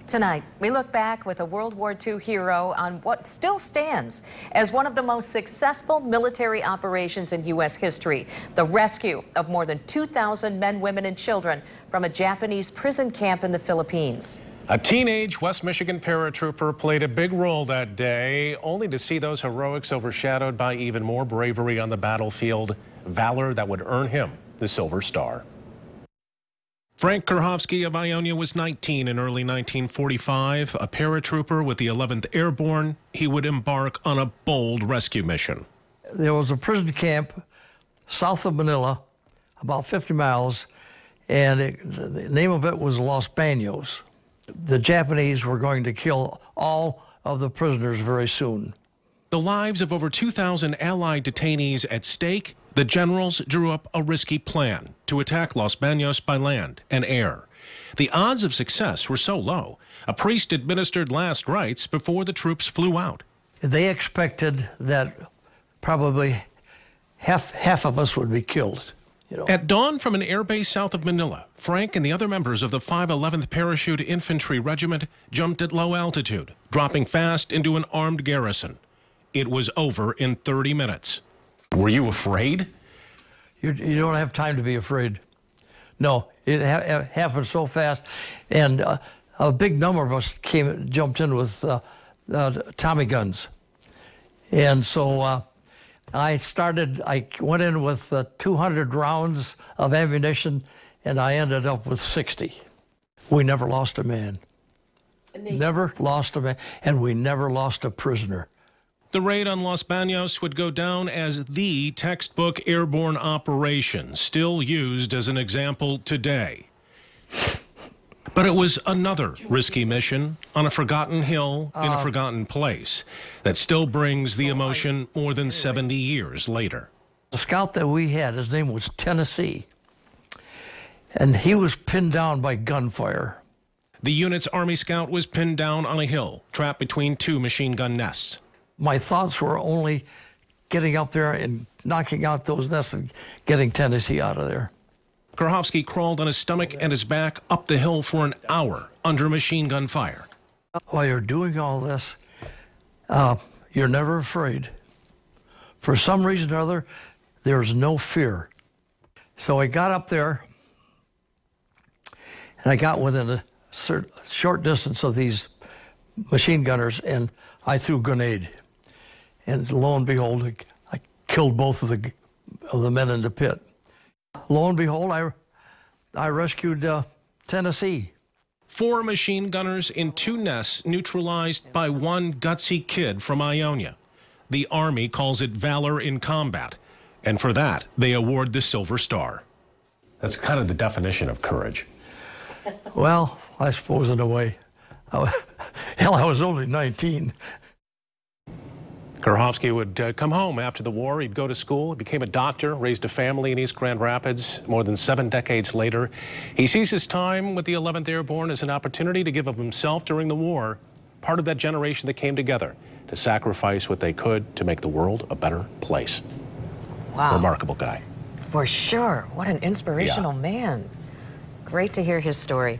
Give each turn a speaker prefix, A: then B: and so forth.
A: Tonight, we look back with a World War II hero on what still stands as one of the most successful military operations in U.S. history, the rescue of more than 2,000 men, women, and children from a Japanese prison camp in the Philippines.
B: A teenage West Michigan paratrooper played a big role that day, only to see those heroics overshadowed by even more bravery on the battlefield, valor that would earn him the Silver Star. Frank Krhovsky of Ionia was 19 in early 1945, a paratrooper with the 11th Airborne. He would embark on a bold rescue mission.
C: There was a prison camp south of Manila, about 50 miles, and the name of it was Los Baños. The Japanese were going to kill all of the prisoners very soon.
B: The lives of over 2,000 Allied detainees at stake, the generals drew up a risky plan to attack Los Baños by land and air. The odds of success were so low, a priest administered last rites before the troops flew out.
C: They expected that probably half of us would be killed.
B: At dawn from an airbase south of Manila, Frank and the other members of the 511th Parachute Infantry Regiment jumped at low altitude, dropping fast into an armed garrison. It was over in 30 minutes. Were you afraid?
C: You don't have time to be afraid. No, it happened so fast. And a big number of us jumped in with Tommy guns. And so I went in with 200 rounds of ammunition, and I ended up with 60. We never lost a man. Never lost a man, and we never lost a prisoner.
B: The raid on Los Baños would go down as the textbook airborne operation, still used as an example today. But it was another risky mission on a forgotten hill in a forgotten place that still brings the emotion more than 70 years later.
C: The scout that we had, his name was Tennessee, and he was pinned down by gunfire.
B: The unit's Army scout was pinned down on a hill, trapped between two machine gun nests.
C: My thoughts were only getting up there and knocking out those nests and getting Tennessee out of there.
B: Krhovsky crawled on his stomach and his back up the hill for an hour under machine gun fire.
C: While you're doing all this, you're never afraid. For some reason or other, there's no fear. So I got up there, and I got within a short distance of these machine gunners, and I threw a grenade. And lo and behold, I killed both of the men in the pit. Lo and behold, I rescued Tennessee.
B: 4 machine gunners in 2 nests neutralized by one gutsy kid from Ionia. The Army calls it valor in combat, and for that, they award the Silver Star. That's kind of the definition of courage.
C: Well, I suppose in a way. Hell, I was only 19.
B: Krhovsky would come home after the war. He'd go to school, became a doctor, raised a family in East Grand Rapids. More than 7 decades later, he sees his time with the 11th Airborne as an opportunity to give of himself during the war, part of that generation that came together to sacrifice what they could to make the world a better place.
A: Wow.
B: Remarkable guy.
A: For sure. What an inspirational man. Great to hear his story.